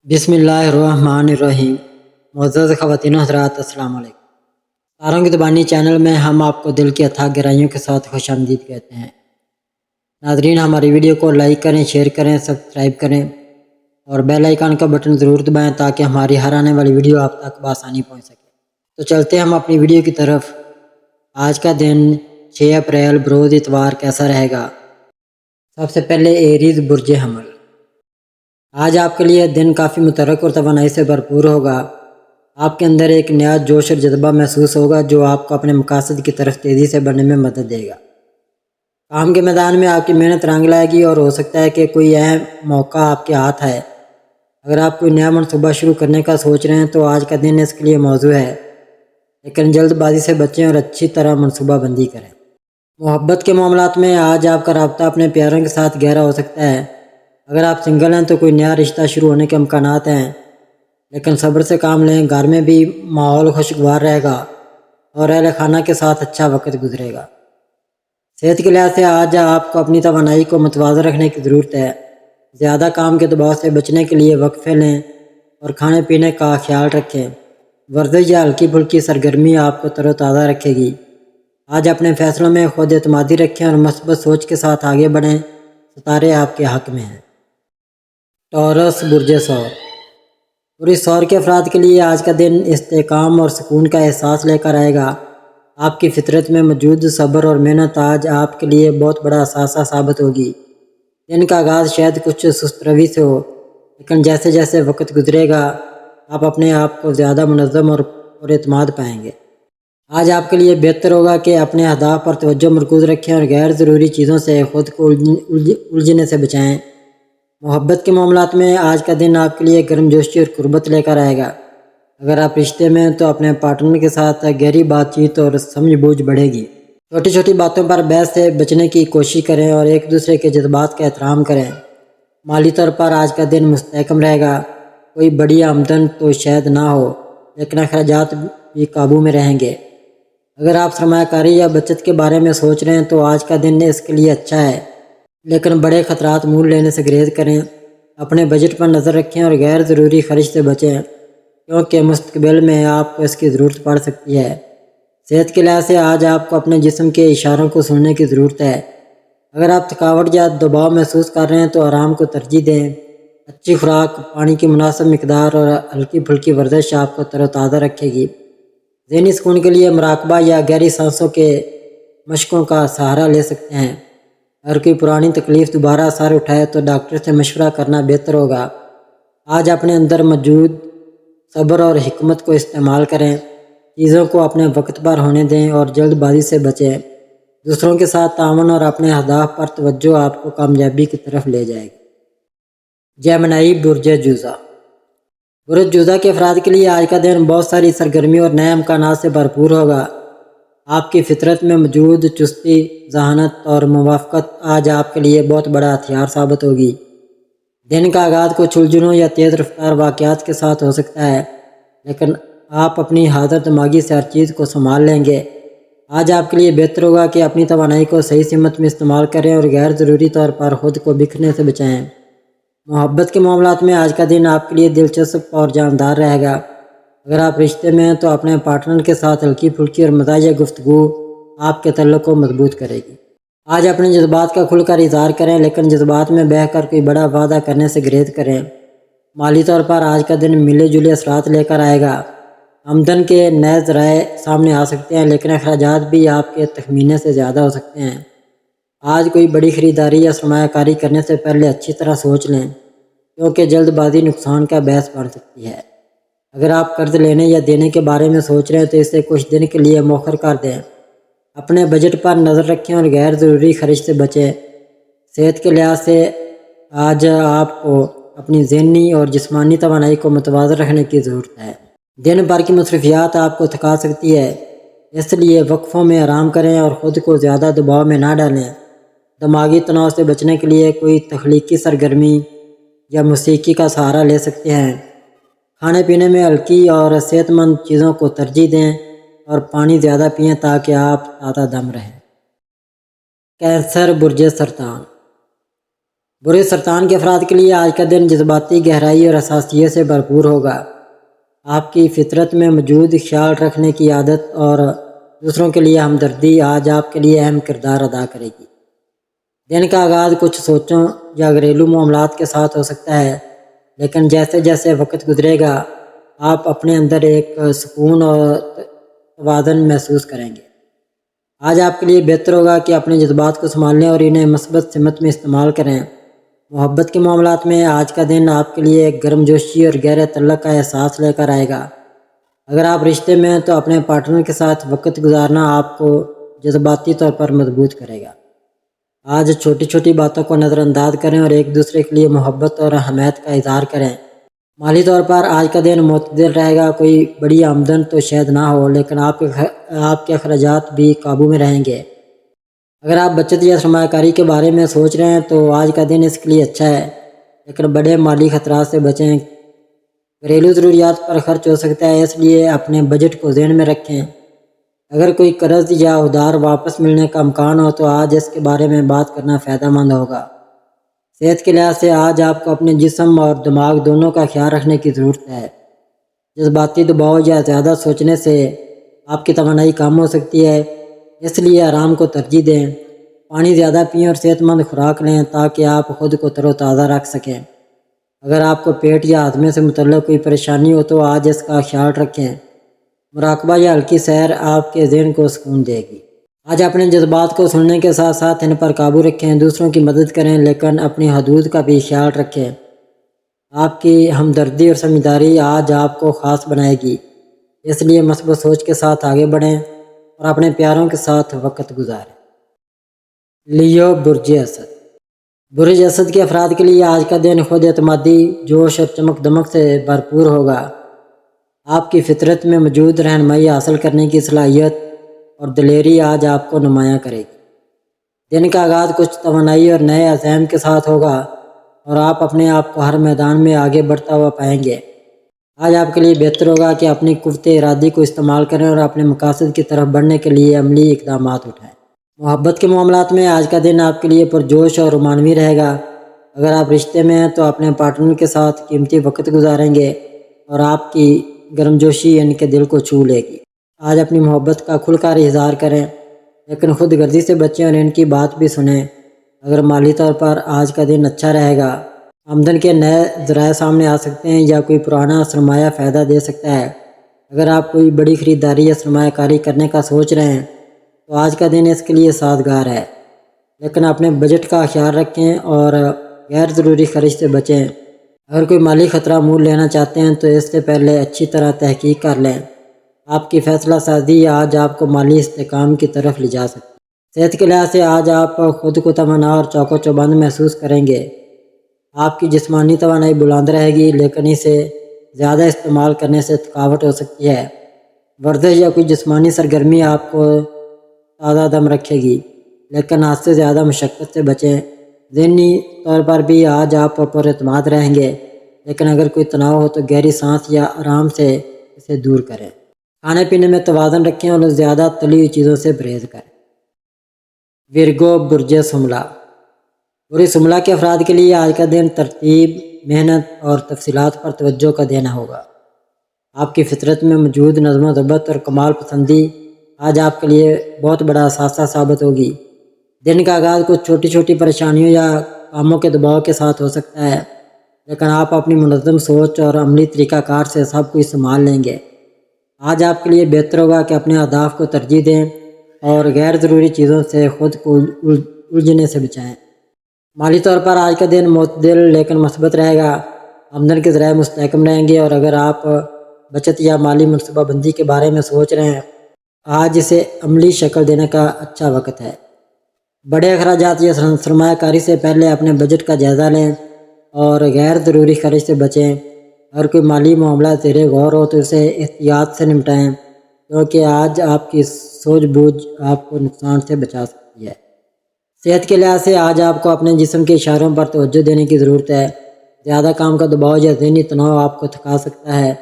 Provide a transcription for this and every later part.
بسم اللہ الرحمن الرحیم۔ معزز خواتین و حضرات، السلام علیکم۔ تاروں کی زبانی چینل میں ہم آپ کو دل کی اتھاہ گہرائیوں کے ساتھ خوش آمدید کہتے ہیں۔ ناظرین، ہماری ویڈیو کو لائک کریں، شیئر کریں، سبسکرائب کریں اور بیل آئیکن کا بٹن ضرور دبائیں تاکہ ہماری ہر آنے والی ویڈیو آپ تک بآسانی پہنچ سکے۔ تو چلتے ہیں ہم اپنی ویڈیو کی طرف۔ آج کا دن 6 اپریل بروز اتوار کیسا رہے گا؟ سب سے پہلے ایریز برج حمل۔ آج آپ کے لیے دن کافی متحرک اور توانائی سے بھرپور ہوگا۔ آپ کے اندر ایک نیا جوش اور جذبہ محسوس ہوگا جو آپ کو اپنے مقاصد کی طرف تیزی سے بڑھنے میں مدد دے گا۔ کام کے میدان میں آپ کی محنت رنگ لائے گی اور ہو سکتا ہے کہ کوئی اہم موقع آپ کے ہاتھ آئے۔ اگر آپ کوئی نیا منصوبہ شروع کرنے کا سوچ رہے ہیں تو آج کا دن اس کے لیے موزوں ہے، لیکن جلد بازی سے بچیں اور اچھی طرح منصوبہ بندی کریں۔ محبت کے معاملات میں آج آپ کا رابطہ اپنے پیاروں کے ساتھ گہرا ہو سکتا ہے۔ اگر آپ سنگل ہیں تو کوئی نیا رشتہ شروع ہونے کے امکانات ہیں، لیکن صبر سے کام لیں۔ گھر میں بھی ماحول خوشگوار رہے گا اور اہل خانہ کے ساتھ اچھا وقت گزرے گا۔ صحت کے لحاظ سے آج آپ کو اپنی توانائی کو متوازن رکھنے کی ضرورت ہے۔ زیادہ کام کے دباؤ سے بچنے کے لیے وقفے لیں اور کھانے پینے کا خیال رکھیں۔ ورزش یا ہلکی پھلکی سرگرمی آپ کو تر و تازہ رکھے گی۔ آج اپنے فیصلوں میں خود اعتمادی رکھیں اور مثبت سوچ کے ساتھ آگے بڑھیں۔ ستارے آپ کے حق میں ہیں۔ ٹورس برج ثور۔ برج ثور کے افراد کے لیے آج کا دن استحکام اور سکون کا احساس لے کر آئے گا۔ آپ کی فطرت میں موجود صبر اور محنت آج آپ کے لیے بہت بڑا اثاثہ ثابت ہوگی۔ دن کا آغاز شاید کچھ سست روی سے ہو، لیکن جیسے جیسے وقت گزرے گا آپ اپنے آپ کو زیادہ منظم اور اعتماد پائیں گے۔ آج آپ کے لیے بہتر ہوگا کہ اپنے اہداف پر توجہ مرکوز رکھیں اور غیر ضروری چیزوں سے خود کو الجھنے سے بچائیں۔ محبت کے معاملات میں آج کا دن آپ کے لیے گرم جوشی اور قربت لے کر آئے گا۔ اگر آپ رشتے میں ہیں تو اپنے پارٹنر کے ساتھ گہری بات چیت اور سمجھ بوجھ بڑھے گی۔ چھوٹی چھوٹی باتوں پر بحث سے بچنے کی کوشش کریں اور ایک دوسرے کے جذبات کا احترام کریں۔ مالی طور پر آج کا دن مستحکم رہے گا۔ کوئی بڑی آمدن تو شاید نہ ہو، لیکن اخراجات بھی قابو میں رہیں گے۔ اگر آپ سرمایہ کاری یا بچت کے بارے میں سوچ رہے ہیں تو آج کا دن اس کے لیے اچھا ہے، لیکن بڑے خطرات مول لینے سے گریز کریں۔ اپنے بجٹ پر نظر رکھیں اور غیر ضروری خرچ سے بچیں، کیونکہ مستقبل میں آپ کو اس کی ضرورت پڑ سکتی ہے۔ صحت کے لحاظ سے آج آپ کو اپنے جسم کے اشاروں کو سننے کی ضرورت ہے۔ اگر آپ تھکاوٹ یا دباؤ محسوس کر رہے ہیں تو آرام کو ترجیح دیں۔ اچھی خوراک، پانی کی مناسب مقدار اور ہلکی پھلکی ورزش آپ کو تر و تازہ رکھے گی۔ ذہنی سکون کے لیے مراقبہ یا گہری سانسوں کے مشقوں کا سہارا لے سکتے ہیں۔ اگر کوئی پرانی تکلیف دوبارہ سر اٹھائے تو ڈاکٹر سے مشورہ کرنا بہتر ہوگا۔ آج اپنے اندر موجود صبر اور حکمت کو استعمال کریں۔ چیزوں کو اپنے وقت پر ہونے دیں اور جلد بازی سے بچیں۔ دوسروں کے ساتھ تعاون اور اپنے اہداف پر توجہ آپ کو کامیابی کی طرف لے جائے گی۔ جیمنائی برج جوزہ۔ برج جوزہ کے افراد کے لیے آج کا دن بہت ساری سرگرمی اور نئے امکانات سے بھرپور ہوگا۔ آپ کی فطرت میں موجود چستی، ذہانت اور موافقت آج آپ کے لیے بہت بڑا ہتھیار ثابت ہوگی۔ دن کا آغاز کچھ الجھنوں یا تیز رفتار واقعات کے ساتھ ہو سکتا ہے، لیکن آپ اپنی حاضر دماغی سے ہر چیز کو سنبھال لیں گے۔ آج آپ کے لیے بہتر ہوگا کہ اپنی توانائی کو صحیح سمت میں استعمال کریں اور غیر ضروری طور پر خود کو بکھرنے سے بچائیں۔ محبت کے معاملات میں آج کا دن آپ کے لیے دلچسپ اور جاندار رہے گا۔ اگر آپ رشتے میں ہیں تو اپنے پارٹنر کے ساتھ ہلکی پھلکی اور مزاحیہ گفتگو آپ کے تعلق کو مضبوط کرے گی۔ آج اپنے جذبات کا کھل کر اظہار کریں، لیکن جذبات میں بہہ کر کوئی بڑا وعدہ کرنے سے گریز کریں۔ مالی طور پر آج کا دن ملے جلے اثرات لے کر آئے گا۔ آمدن کے نئے ذرائع سامنے آ سکتے ہیں، لیکن اخراجات بھی آپ کے تخمینے سے زیادہ ہو سکتے ہیں۔ آج کوئی بڑی خریداری یا سرمایہ کاری کرنے سے پہلے اچھی طرح سوچ لیں، کیونکہ جلد بازی نقصان کا باعث بن سکتی ہے۔ اگر آپ قرض لینے یا دینے کے بارے میں سوچ رہے ہیں تو اسے کچھ دن کے لیے مؤخر کر دیں۔ اپنے بجٹ پر نظر رکھیں اور غیر ضروری خرچ سے بچیں۔ صحت کے لحاظ سے آج آپ کو اپنی ذہنی اور جسمانی توانائی کو متوازن رکھنے کی ضرورت ہے۔ دن بھر کی مصروفیات آپ کو تھکا سکتی ہے، اس لیے وقفوں میں آرام کریں اور خود کو زیادہ دباؤ میں نہ ڈالیں۔ دماغی تناؤ سے بچنے کے لیے کوئی تخلیقی سرگرمی یا موسیقی کا سہارا لے سکتے ہیں۔ کھانے پینے میں ہلکی اور صحت مند چیزوں کو ترجیح دیں اور پانی زیادہ پئیں تاکہ آپ تازہ دم رہیں۔ کینسر برج سرطان۔ برے سرطان کے افراد کے لیے آج کا دن جذباتی گہرائی اور حساسیت سے بھرپور ہوگا۔ آپ کی فطرت میں موجود خیال رکھنے کی عادت اور دوسروں کے لیے ہمدردی آج آپ کے لیے اہم کردار ادا کرے گی۔ دن کا آغاز کچھ سوچوں یا گھریلو معاملات کے ساتھ ہو سکتا ہے، لیکن جیسے جیسے وقت گزرے گا آپ اپنے اندر ایک سکون اور توازن محسوس کریں گے۔ آج آپ کے لیے بہتر ہوگا کہ اپنے جذبات کو سنبھالیں اور انہیں مثبت سمت میں استعمال کریں۔ محبت کے معاملات میں آج کا دن آپ کے لیے ایک گرم جوشی اور گہرے تعلق کا احساس لے کر آئے گا۔ اگر آپ رشتے میں ہیں تو اپنے پارٹنر کے ساتھ وقت گزارنا آپ کو جذباتی طور پر مضبوط کرے گا۔ آج چھوٹی چھوٹی باتوں کو نظر انداز کریں اور ایک دوسرے کے لیے محبت اور حمایت کا اظہار کریں۔ مالی طور پر آج کا دن معتدل رہے گا۔ کوئی بڑی آمدن تو شاید نہ ہو، لیکن آپ کے اخراجات بھی قابو میں رہیں گے۔ اگر آپ بچت یا سرمایہ کاری کے بارے میں سوچ رہے ہیں تو آج کا دن اس کے لیے اچھا ہے، لیکن بڑے مالی خطرات سے بچیں۔ گھریلو ضروریات پر خرچ ہو سکتا ہے، اس لیے اپنے بجٹ کو ذہن میں رکھیں۔ اگر کوئی قرض یا ادھار واپس ملنے کا امکان ہو تو آج اس کے بارے میں بات کرنا فائدہ مند ہوگا۔ صحت کے لحاظ سے آج آپ کو اپنے جسم اور دماغ دونوں کا خیال رکھنے کی ضرورت ہے۔ جذباتی دباؤ یا زیادہ سوچنے سے آپ کی توانائی کم ہو سکتی ہے، اس لیے آرام کو ترجیح دیں۔ پانی زیادہ پئیں اور صحت مند خوراک لیں تاکہ آپ خود کو تر و تازہ رکھ سکیں۔ اگر آپ کو پیٹ یا ہاضمے سے متعلق کوئی پریشانی ہو تو آج اس کا خیال رکھیں۔ مراقبہ یا ہلکی سیر آپ کے ذہن کو سکون دے گی۔ آج اپنے جذبات کو سننے کے ساتھ ساتھ ان پر قابو رکھیں۔ دوسروں کی مدد کریں لیکن اپنی حدود کا بھی خیال رکھیں۔ آپ کی ہمدردی اور سمجھداری آج آپ کو خاص بنائے گی، اس لیے مثبت سوچ کے ساتھ آگے بڑھیں اور اپنے پیاروں کے ساتھ وقت گزاریں۔ لیو برج اسد۔ برج اسد کے افراد کے لیے آج کا دن خود اعتمادی، جوش اور چمک دمک سے بھرپور ہوگا۔ آپ کی فطرت میں موجود رہنمائی حاصل کرنے کی صلاحیت اور دلیری آج آپ کو نمایاں کرے گی۔ دن کا آغاز کچھ توانائی اور نئے عزائم کے ساتھ ہوگا اور آپ اپنے آپ کو ہر میدان میں آگے بڑھتا ہوا پائیں گے۔ آج آپ کے لیے بہتر ہوگا کہ اپنی قوت ارادی کو استعمال کریں اور اپنے مقاصد کی طرف بڑھنے کے لیے عملی اقدامات اٹھائیں۔ محبت کے معاملات میں آج کا دن آپ کے لیے پرجوش اور رومانوی رہے گا۔ اگر آپ رشتے میں ہیں تو اپنے پارٹنر کے ساتھ قیمتی وقت گزاریں گے اور آپ کی گرمجوشی ان کے دل کو چھو لے گی۔ آج اپنی محبت کا کھل کر اظہار کریں، لیکن خود غرضی سے بچیں اور ان کی بات بھی سنیں۔ اگر مالی طور پر آج کا دن اچھا رہے گا، آمدن کے نئے ذرائع سامنے آ سکتے ہیں یا کوئی پرانا سرمایہ فائدہ دے سکتا ہے۔ اگر آپ کوئی بڑی خریداری یا سرمایہ کاری کرنے کا سوچ رہے ہیں تو آج کا دن اس کے لیے سازگار ہے، لیکن اپنے بجٹ کا خیال رکھیں اور غیر ضروری خرچ سے بچیں۔ اگر کوئی مالی خطرہ مول لینا چاہتے ہیں تو اس سے پہلے اچھی طرح تحقیق کر لیں۔ آپ کی فیصلہ سازی آج آپ کو مالی استحکام کی طرف لے جا سکتی ہے۔ صحت کے لحاظ سے آج آپ خود کو توانا اور چوک و چوبند محسوس کریں گے۔ آپ کی جسمانی توانائی بلند رہے گی، لیکن اسے زیادہ استعمال کرنے سے تھکاوٹ ہو سکتی ہے۔ ورزش یا کوئی جسمانی سرگرمی آپ کو تازہ دم رکھے گی، لیکن آج سے زیادہ مشقت سے بچیں۔ ذہنی طور پر بھی آج آپ پر اعتماد رہیں گے، لیکن اگر کوئی تناؤ ہو تو گہری سانس یا آرام سے اسے دور کریں۔ کھانے پینے میں توازن رکھیں اور زیادہ تلی ہوئی چیزوں سے پرہیز کریں۔ ورگو برج شملہ۔ برج شملہ کے افراد کے لیے آج کا دن ترتیب، محنت اور تفصیلات پر توجہ کا دینا ہوگا۔ آپ کی فطرت میں موجود نظم و ضبط اور کمال پسندی آج آپ کے لیے بہت بڑا اثاثہ ثابت ہوگی۔ دن کا آغاز کچھ چھوٹی چھوٹی پریشانیوں یا کاموں کے دباؤ کے ساتھ ہو سکتا ہے، لیکن آپ اپنی منظم سوچ اور عملی طریقہ کار سے سب کچھ سنبھال لیں گے۔ آج آپ کے لیے بہتر ہوگا کہ اپنے اہداف کو ترجیح دیں اور غیر ضروری چیزوں سے خود کو الجھنے سے بچائیں۔ مالی طور پر آج کا دن معتدل لیکن مثبت رہے گا۔ آمدن کے ذرائع مستحکم رہیں گے اور اگر آپ بچت یا مالی منصوبہ بندی کے بارے میں سوچ رہے ہیں آج اسے عملی شکل دینے کا اچھا وقت ہے۔ بڑے اخراجات یا سرمایہ کاری سے پہلے اپنے بجٹ کا جائزہ لیں اور غیر ضروری خرچ سے بچیں۔ اگر کوئی مالی معاملہ زیر غور ہو تو اسے احتیاط سے نمٹائیں، کیونکہ آج آپ کی سوجھ بوجھ آپ کو نقصان سے بچا سکتی ہے۔ صحت کے لحاظ سے آج آپ کو اپنے جسم کے اشاروں پر توجہ دینے کی ضرورت ہے۔ زیادہ کام کا دباؤ یا ذہنی تناؤ آپ کو تھکا سکتا ہے،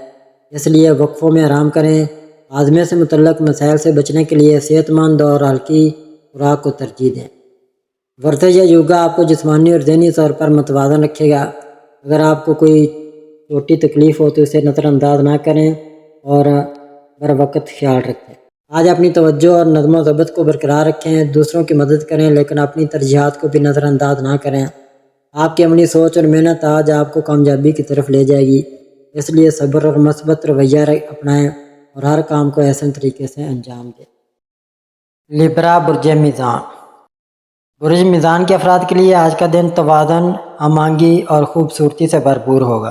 اس لیے وقفوں میں آرام کریں۔ ہاضمے سے متعلق مسائل سے بچنے کے لیے صحت مند اور ہلکی خوراک کو ترجیح دیں۔ ورزش یا یوگا آپ کو جسمانی اور ذہنی طور پر متوازن رکھے گا۔ اگر آپ کو کوئی چھوٹی تکلیف ہو تو اسے نظر انداز نہ کریں اور بر وقت خیال رکھیں۔ آج اپنی توجہ اور نظم و ضبط کو برقرار رکھیں، دوسروں کی مدد کریں لیکن اپنی ترجیحات کو بھی نظر انداز نہ کریں۔ آپ کی عملی سوچ اور محنت آج آپ کو کامیابی کی طرف لے جائے گی، اس لیے صبر اور مثبت رویہ اپنائیں اور ہر کام کو احسن طریقے سے انجام دیں۔ لبرا برج میزان۔ برج میزان کے افراد کے لیے آج کا دن توازن، ہم آہنگی اور خوبصورتی سے بھرپور ہوگا۔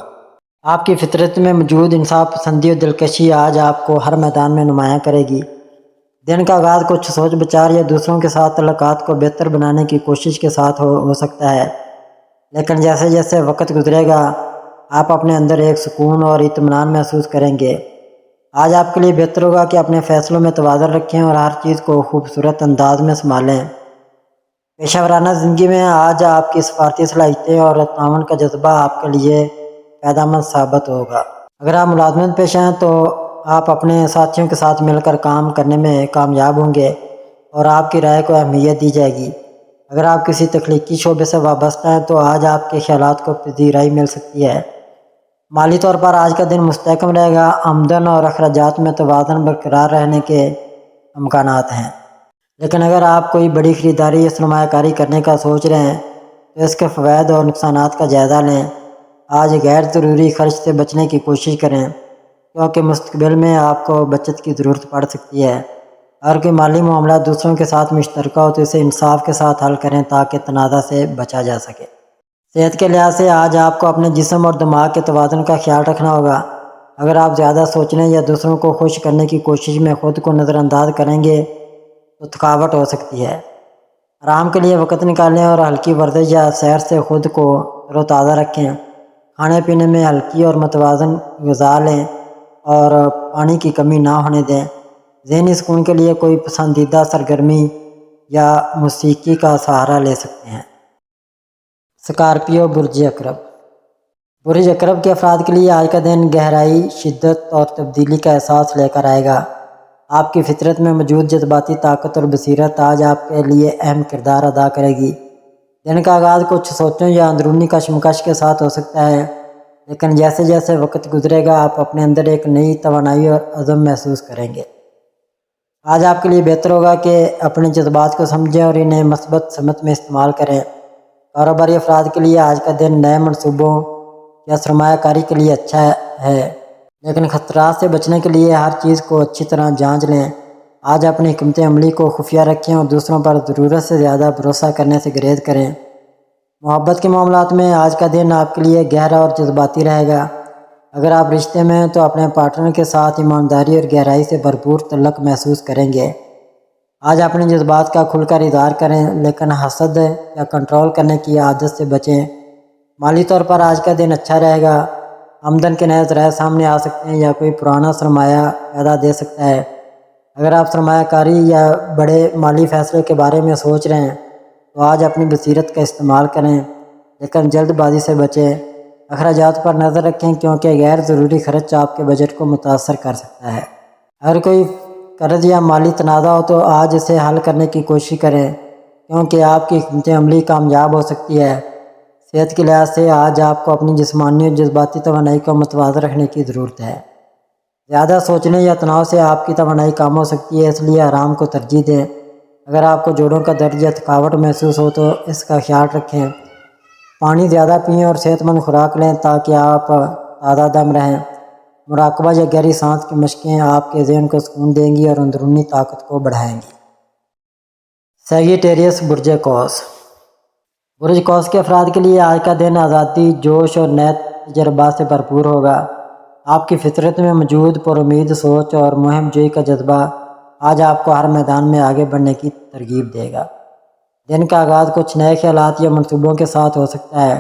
آپ کی فطرت میں موجود انصاف پسندی اور دلکشی آج آپ کو ہر میدان میں نمایاں کرے گی۔ دن کا آغاز کچھ سوچ بچار یا دوسروں کے ساتھ تعلقات کو بہتر بنانے کی کوشش کے ساتھ ہو سکتا ہے، لیکن جیسے جیسے وقت گزرے گا آپ اپنے اندر ایک سکون اور اطمینان محسوس کریں گے۔ آج آپ کے لیے بہتر ہوگا کہ اپنے فیصلوں میں توازن رکھیں اور ہر چیز کو خوبصورت انداز میں سنبھالیں۔ پیشہ ورانہ زندگی میں آج آپ کی سفارتی صلاحیتیں اور تعاون کا جذبہ آپ کے لیے فائدہ مند ثابت ہوگا۔ اگر آپ ملازمت پیشہ ہیں تو آپ اپنے ساتھیوں کے ساتھ مل کر کام کرنے میں کامیاب ہوں گے اور آپ کی رائے کو اہمیت دی جائے گی۔ اگر آپ کسی تخلیقی شعبے سے وابستہ ہیں تو آج آپ کے خیالات کو پذیرائی مل سکتی ہے۔ مالی طور پر آج کا دن مستحکم رہے گا، آمدن اور اخراجات میں توازن برقرار رہنے کے امکانات ہیں، لیکن اگر آپ کوئی بڑی خریداری یا سرمایہ کاری کرنے کا سوچ رہے ہیں تو اس کے فوائد اور نقصانات کا جائزہ لیں۔ آج غیر ضروری خرچ سے بچنے کی کوشش کریں کیونکہ مستقبل میں آپ کو بچت کی ضرورت پڑ سکتی ہے۔ اگر کوئی مالی معاملہ دوسروں کے ساتھ مشترکہ ہو تو اسے انصاف کے ساتھ حل کریں تاکہ تنازع سے بچا جا سکے۔ صحت کے لحاظ سے آج آپ کو اپنے جسم اور دماغ کے توازن کا خیال رکھنا ہوگا۔ اگر آپ زیادہ سوچنے یا دوسروں کو خوش کرنے کی کوشش میں خود کو نظر انداز کریں گے تو تھکاوٹ ہو سکتی ہے۔ آرام کے لیے وقت نکالیں اور ہلکی ورزش یا سیر سے خود کو تر و تازہ رکھیں۔ کھانے پینے میں ہلکی اور متوازن غذا لیں اور پانی کی کمی نہ ہونے دیں۔ ذہنی سکون کے لیے کوئی پسندیدہ سرگرمی یا موسیقی کا سہارا لے سکتے ہیں۔ اسکارپیو برج عقرب۔ برج عقرب کے افراد کے لیے آج کا دن گہرائی، شدت اور تبدیلی کا احساس لے کر آئے گا۔ آپ کی فطرت میں موجود جذباتی طاقت اور بصیرت آج آپ کے لیے اہم کردار ادا کرے گی۔ دن کا آغاز کچھ سوچوں یا اندرونی کشمکش کے ساتھ ہو سکتا ہے، لیکن جیسے جیسے وقت گزرے گا آپ اپنے اندر ایک نئی توانائی اور عزم محسوس کریں گے۔ آج آپ کے لیے بہتر ہوگا کہ اپنے جذبات کو سمجھیں اور انہیں مثبت سمت میں استعمال کریں۔ کاروباری افراد کے لیے آج کا دن نئے منصوبوں یا سرمایہ کاری کے لیے اچھا ہے، لیکن خطرات سے بچنے کے لیے ہر چیز کو اچھی طرح جانچ لیں۔ آج اپنی حکمت عملی کو خفیہ رکھیں اور دوسروں پر ضرورت سے زیادہ بھروسہ کرنے سے گریز کریں۔ محبت کے معاملات میں آج کا دن آپ کے لیے گہرا اور جذباتی رہے گا۔ اگر آپ رشتے میں ہیں تو اپنے پارٹنر کے ساتھ ایمانداری اور گہرائی سے بھرپور تعلق محسوس کریں گے۔ آج اپنے جذبات کا کھل کر اظہار کریں لیکن حسد یا کنٹرول کرنے کی عادت سے بچیں۔ مالی طور پر آج کا دن اچھا رہے گا، آمدن کے نئے ذرائع سامنے آ سکتے ہیں یا کوئی پرانا سرمایہ پیدا دے سکتا ہے۔ اگر آپ سرمایہ کاری یا بڑے مالی فیصلے کے بارے میں سوچ رہے ہیں تو آج اپنی بصیرت کا استعمال کریں لیکن جلد بازی سے بچیں۔ اخراجات پر نظر رکھیں کیونکہ غیر ضروری خرچ آپ کے بجٹ کو متاثر کر سکتا ہے۔ اگر کوئی قرض یا مالی تنازع ہو تو آج اسے حل کرنے کی کوشش کریں کیونکہ آپ کی حکمت عملی کامیاب ہو سکتی ہے۔ صحت کے لحاظ سے آج آپ کو اپنی جسمانی اور جذباتی توانائی کو متوازن رکھنے کی ضرورت ہے۔ زیادہ سوچنے یا تناؤ سے آپ کی توانائی کم ہو سکتی ہے، اس لیے آرام کو ترجیح دیں۔ اگر آپ کو جوڑوں کا درد یا تھکاوٹ محسوس ہو تو اس کا خیال رکھیں۔ پانی زیادہ پئیں اور صحت مند خوراک لیں تاکہ آپ تازہ دم رہیں۔ مراقبہ یا گہری سانس کی مشقیں آپ کے ذہن کو سکون دیں گی اور اندرونی طاقت کو بڑھائیں گی۔ سیجیٹیریس برج قوس۔ برج قوس کے افراد کے لیے آج کا دن آزادی، جوش اور نئے تجربات سے بھرپور ہوگا۔ آپ کی فطرت میں موجود پر امید سوچ اور مہم جوئی کا جذبہ آج آپ کو ہر میدان میں آگے بڑھنے کی ترغیب دے گا۔ دن کا آغاز کچھ نئے خیالات یا منصوبوں کے ساتھ ہو سکتا ہے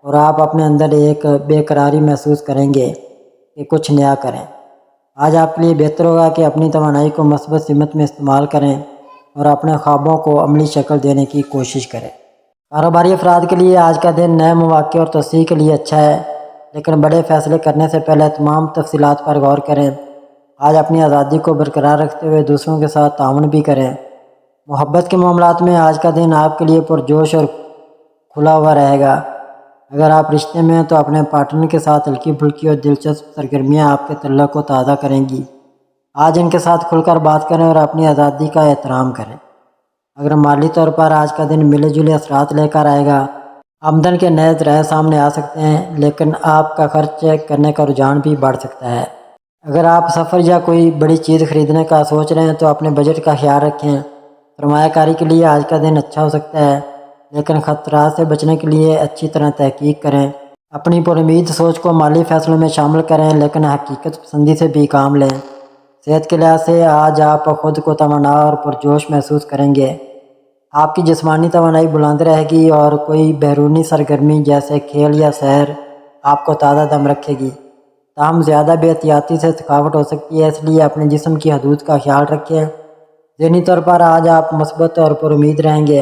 اور آپ اپنے اندر ایک بے قراری محسوس کریں گے کہ کچھ نیا کریں۔ آج آپ کے لیے بہتر ہوگا کہ اپنی توانائی کو مثبت سمت میں استعمال کریں اور اپنے خوابوں کو عملی شکل دینے کی کوشش کریں۔ کاروباری افراد کے لیے آج کا دن نئے مواقع اور توسیع کے لیے اچھا ہے، لیکن بڑے فیصلے کرنے سے پہلے تمام تفصیلات پر غور کریں۔ آج اپنی آزادی کو برقرار رکھتے ہوئے دوسروں کے ساتھ تعاون بھی کریں۔ محبت کے معاملات میں آج کا دن آپ کے لیے پرجوش اور کھلا ہوا رہے گا۔ اگر آپ رشتے میں ہیں تو اپنے پارٹنر کے ساتھ ہلکی پھلکی اور دلچسپ سرگرمیاں آپ کے تعلق کو تازہ کریں گی۔ آج ان کے ساتھ کھل کر بات کریں اور اپنی آزادی کا احترام کریں۔ اگر مالی طور پر آج کا دن ملے جلے اثرات لے کر آئے گا، آمدن کے نئے ذرائع سامنے آ سکتے ہیں، لیکن آپ کا خرچ کرنے کا رجحان بھی بڑھ سکتا ہے۔ اگر آپ سفر یا کوئی بڑی چیز خریدنے کا سوچ رہے ہیں تو اپنے بجٹ کا خیال رکھیں۔ سرمایہ کاری کے لیے آج کا دن اچھا ہو سکتا ہے، لیکن خطرات سے بچنے کے لیے اچھی طرح تحقیق کریں۔ اپنی پرامید سوچ کو مالی فیصلوں میں شامل کریں، لیکن حقیقت پسندی سے بھی کام لیں۔ صحت کے لحاظ سے آج آپ خود کو توانا اور پرجوش محسوس کریں گے۔ آپ کی جسمانی توانائی بلند رہے گی اور کوئی بیرونی سرگرمی جیسے کھیل یا سیر آپ کو تازہ دم رکھے گی۔ تاہم زیادہ بے احتیاطی سے تھکاوٹ ہو سکتی ہے، اس لیے اپنے جسم کی حدود کا خیال رکھیں۔ ذہنی طور پر آج آپ مثبت اور پر امید رہیں گے،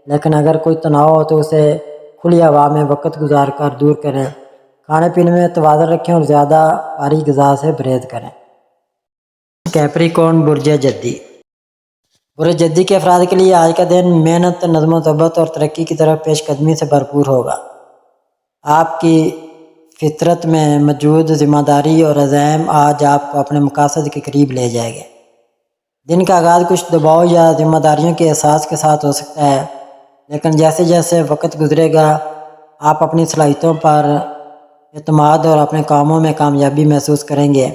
لیکن اگر کوئی تناؤ ہو تو اسے کھلی ہوا میں وقت گزار کر دور کریں۔ کھانے پینے میں توازن رکھیں اور زیادہ بھاری غذا سے پرہیز کریں۔ کیپریکون برج جدی۔ برج جدی کے افراد کے لیے آج کا دن محنت، نظم و ضبط اور ترقی کی طرف پیش قدمی سے بھرپور ہوگا۔ آپ کی فطرت میں موجود ذمہ داری اور عزم آج آپ کو اپنے مقاصد کے قریب لے جائے گا۔ دن کا آغاز کچھ دباؤ یا ذمہ داریوں کے احساس کے ساتھ ہو سکتا ہے، لیکن جیسے جیسے وقت گزرے گا آپ اپنی صلاحیتوں پر اعتماد اور اپنے کاموں میں کامیابی محسوس کریں گے۔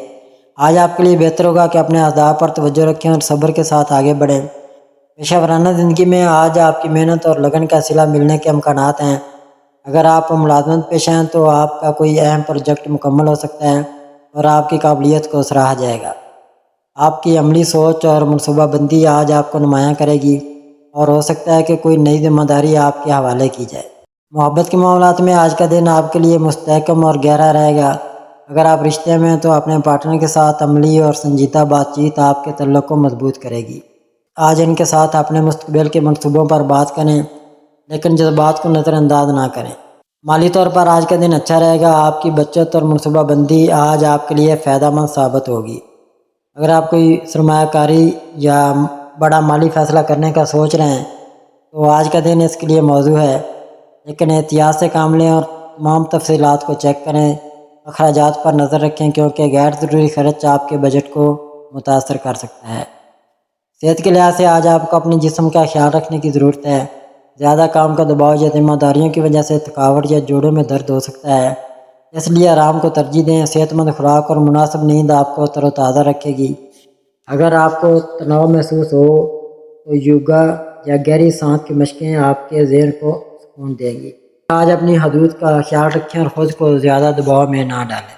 آج آپ کے لیے بہتر ہوگا کہ اپنے اہداف پر توجہ رکھیں اور صبر کے ساتھ آگے بڑھیں۔ پیشہ ورانہ زندگی میں آج آپ کی محنت اور لگن کا صلہ ملنے کے امکانات ہیں۔ اگر آپ ملازمت پیشہ ہیں تو آپ کا کوئی اہم پروجیکٹ مکمل ہو سکتا ہے اور آپ کی قابلیت کو سراہا جائے گا۔ آپ کی عملی سوچ اور منصوبہ بندی آج آپ کو نمایاں کرے گی اور ہو سکتا ہے کہ کوئی نئی ذمہ داری آپ کے حوالے کی جائے۔ محبت کے معاملات میں آج کا دن آپ کے لیے مستحکم اور گہرا رہے گا۔ اگر آپ رشتے میں ہیں تو اپنے پارٹنر کے ساتھ عملی اور سنجیدہ بات چیت آپ کے تعلق کو مضبوط کرے گی۔ آج ان کے ساتھ اپنے مستقبل کے منصوبوں پر بات کریں، لیکن جذبات کو نظر انداز نہ کریں۔ مالی طور پر آج کا دن اچھا رہے گا۔ آپ کی بچت اور منصوبہ بندی آج آپ کے لیے فائدہ مند ثابت ہوگی۔ اگر آپ کوئی سرمایہ کاری یا بڑا مالی فیصلہ کرنے کا سوچ رہے ہیں تو آج کا دن اس کے لیے موزوں ہے، لیکن احتیاط سے کام لیں اور تمام تفصیلات کو چیک کریں۔ اخراجات پر نظر رکھیں کیونکہ غیر ضروری خرچ آپ کے بجٹ کو متاثر کر سکتا ہے۔ صحت کے لحاظ سے آج آپ کو اپنے جسم کا خیال رکھنے کی ضرورت ہے۔ زیادہ کام کا دباؤ یا ذمہ داریوں کی وجہ سے تھکاوٹ یا جوڑوں میں درد ہو سکتا ہے، اس لیے آرام کو ترجیح دیں۔ صحت مند خوراک اور مناسب نیند آپ کو تر و تازہ رکھے گی۔ اگر آپ کو تناؤ محسوس ہو تو یوگا یا گہری سانس کی مشقیں آپ کے ذہن کو سکون دیں گی۔ آج اپنی حدود کا خیال رکھیں اور خود کو زیادہ دباؤ میں نہ ڈالیں۔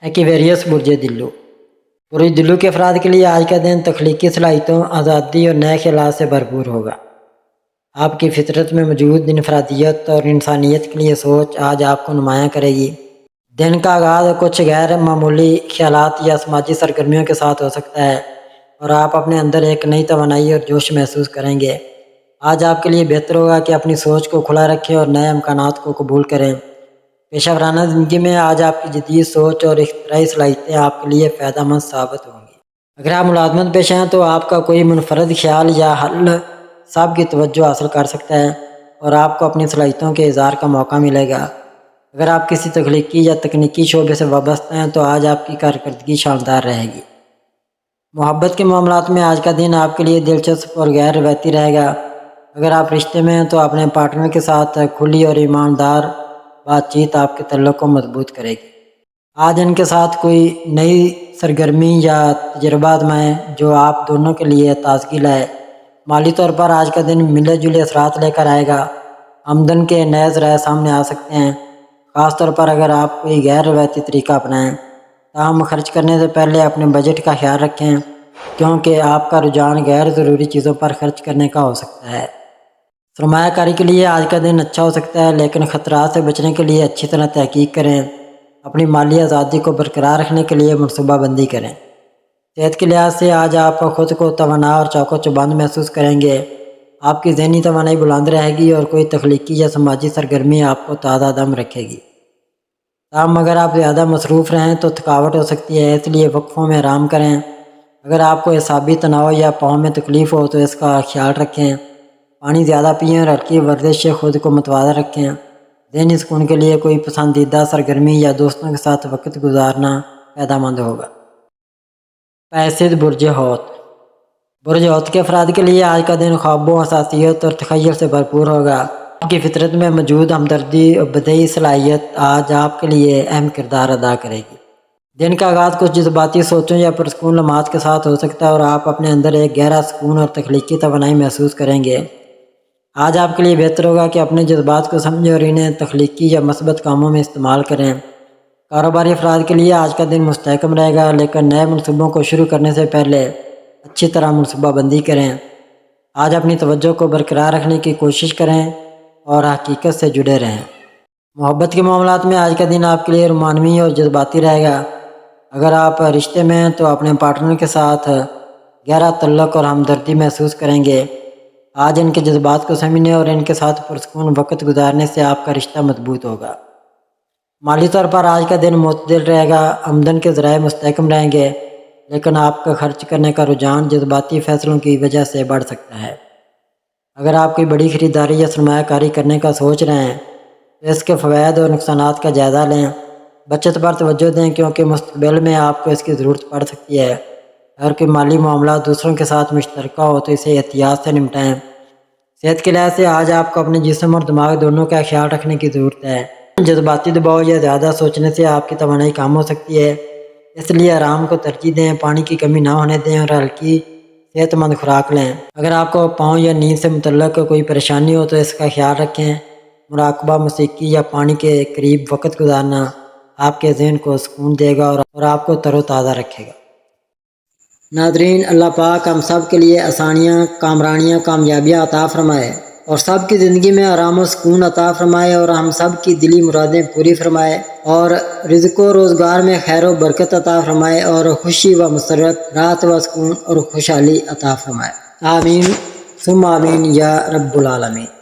ایکویریس برج دلو۔ برج دلو کے افراد کے لیے آج کا دن تخلیقی صلاحیتوں، آزادی اور نئے خیالات سے بھرپور ہوگا۔ آپ کی فطرت میں موجود انفرادیت اور انسانیت کے لیے سوچ آج آپ کو نمایاں کرے گی۔ دن کا آغاز کچھ غیر معمولی خیالات یا سماجی سرگرمیوں کے ساتھ ہو سکتا ہے اور آپ اپنے اندر ایک نئی توانائی اور جوش محسوس کریں گے۔ آج آپ کے لیے بہتر ہوگا کہ اپنی سوچ کو کھلا رکھیں اور نئے امکانات کو قبول کریں۔ پیشہ ورانہ زندگی میں آج آپ کی جدید سوچ اور اختراعی صلاحیتیں آپ کے لیے فائدہ مند ثابت ہوں گی۔ اگر آپ ملازمت پیشہ ہیں تو آپ کا کوئی منفرد خیال یا حل سب کی توجہ حاصل کر سکتا ہے اور آپ کو اپنی صلاحیتوں کے اظہار کا موقع ملے گا۔ اگر آپ کسی تخلیقی یا تکنیکی شعبے سے وابستہ ہیں تو آج آپ کی کارکردگی شاندار رہے گی۔ محبت کے معاملات میں آج کا دن آپ کے لیے دلچسپ اور غیر روایتی رہے گا۔ اگر آپ رشتے میں ہیں تو اپنے پارٹنر کے ساتھ کھلی اور ایماندار بات چیت آپ کے تعلق کو مضبوط کرے گی۔ آج ان کے ساتھ کوئی نئی سرگرمی یا تجربہ آزمائیں جو آپ دونوں کے لیے تازگی لائے۔ مالی طور پر آج کا دن ملے جلے اثرات لے کر آئے گا۔ آمدن کے نئے ذرائع سامنے آ سکتے ہیں، خاص طور پر اگر آپ کوئی غیر روایتی طریقہ اپنائیں۔ تاہم خرچ کرنے سے پہلے اپنے بجٹ کا خیال رکھیں کیونکہ آپ کا رجحان غیر ضروری چیزوں پر خرچ کرنے کا ہو سکتا ہے۔ سرمایہ کاری کے لیے آج کا دن اچھا ہو سکتا ہے، لیکن خطرات سے بچنے کے لیے اچھی طرح تحقیق کریں۔ اپنی مالی آزادی کو برقرار رکھنے کے لیے منصوبہ بندی کریں۔ صحت کے لحاظ سے آج آپ خود کو توانا اور چاق و چوبند محسوس کریں گے۔ آپ کی ذہنی توانائی بلند رہے گی اور کوئی تخلیقی یا سماجی سرگرمی آپ کو تازہ دم رکھے گی۔ تاہم اگر آپ زیادہ مصروف رہیں تو تھکاوٹ ہو سکتی ہے، اس لیے وقفوں میں آرام کریں۔ اگر آپ کو اعصابی تناؤ یا پاؤں میں تکلیف ہو تو اس کا خیال رکھیں۔ پانی زیادہ پئیں اور ہلکی ورزش سے خود کو متوازن رکھیں۔ ذہنی سکون کے لیے کوئی پسندیدہ سرگرمی یا دوستوں کے ساتھ وقت گزارنا فائدہ مند ہوگا۔ فاسد برج حوت۔ برج حوت کے افراد کے لیے آج کا دن خوابوں، حساسیت اور تخیل سے بھرپور ہوگا۔ آپ کی فطرت میں موجود ہمدردی اور بدیعی صلاحیت آج آپ کے لیے اہم کردار ادا کرے گی۔ دن کا آغاز کچھ جذباتی سوچوں یا پرسکون لمحات کے ساتھ ہو سکتا ہے اور آپ اپنے اندر ایک گہرا سکون اور تخلیقی توانائی محسوس کریں گے۔ آج آپ کے لیے بہتر ہوگا کہ اپنے جذبات کو سمجھیں اور انہیں تخلیقی یا مثبت کاموں میں استعمال کریں۔ کاروباری افراد کے لیے آج کا دن مستحکم رہے گا، لیکن نئے منصوبوں کو شروع کرنے سے پہلے اچھی طرح منصوبہ بندی کریں۔ آج اپنی توجہ کو برقرار رکھنے کی کوشش کریں اور حقیقت سے جڑے رہیں۔ محبت کے معاملات میں آج کا دن آپ کے لیے رومانوی اور جذباتی رہے گا۔ اگر آپ رشتے میں ہیں تو اپنے پارٹنر کے ساتھ گہرا تعلق اور ہمدردی محسوس کریں گے۔ آج ان کے جذبات کو سمجھنے اور ان کے ساتھ پرسکون وقت گزارنے سے آپ کا رشتہ مضبوط ہوگا۔ مالی طور پر آج کا دن معتدل رہے گا۔ آمدن کے ذرائع مستحکم رہیں گے، لیکن آپ کا خرچ کرنے کا رجحان جذباتی فیصلوں کی وجہ سے بڑھ سکتا ہے۔ اگر آپ کوئی بڑی خریداری یا سرمایہ کاری کرنے کا سوچ رہے ہیں تو اس کے فوائد اور نقصانات کا جائزہ لیں۔ بچت پر توجہ دیں کیونکہ مستقبل میں آپ کو اس کی ضرورت پڑ سکتی ہے۔ اگر کوئی مالی معاملات دوسروں کے ساتھ مشترکہ ہو تو اسے احتیاط سے نمٹائیں۔ صحت کے لحاظ سے آج آپ کو اپنے جسم اور دماغ دونوں کا خیال رکھنے کی ضرورت ہے۔ جذباتی دباؤ یا زیادہ سوچنے سے آپ کی توانائی کم ہو سکتی ہے، اس لیے آرام کو ترجیح دیں، پانی کی کمی نہ ہونے دیں اور ہلکی صحت مند خوراک لیں۔ اگر آپ کو پاؤں یا نیند سے متعلق کوئی پریشانی ہو تو اس کا خیال رکھیں۔ مراقبہ، موسیقی یا پانی کے قریب وقت گزارنا آپ کے ذہن کو سکون دے گا اور آپ کو تر و تازہ رکھے گا۔ ناظرین، اللہ پاک ہم سب کے لیے آسانیاں، کامرانیاں، کامیابیاں عطا فرمائے اور سب کی زندگی میں آرام و سکون عطا فرمائے اور ہم سب کی دلی مرادیں پوری فرمائے اور رزق و روزگار میں خیر و برکت عطا فرمائے اور خوشی و مسرت، راحت و سکون اور خوشحالی عطا فرمائے۔ آمین ثم آمین یا رب العالمین۔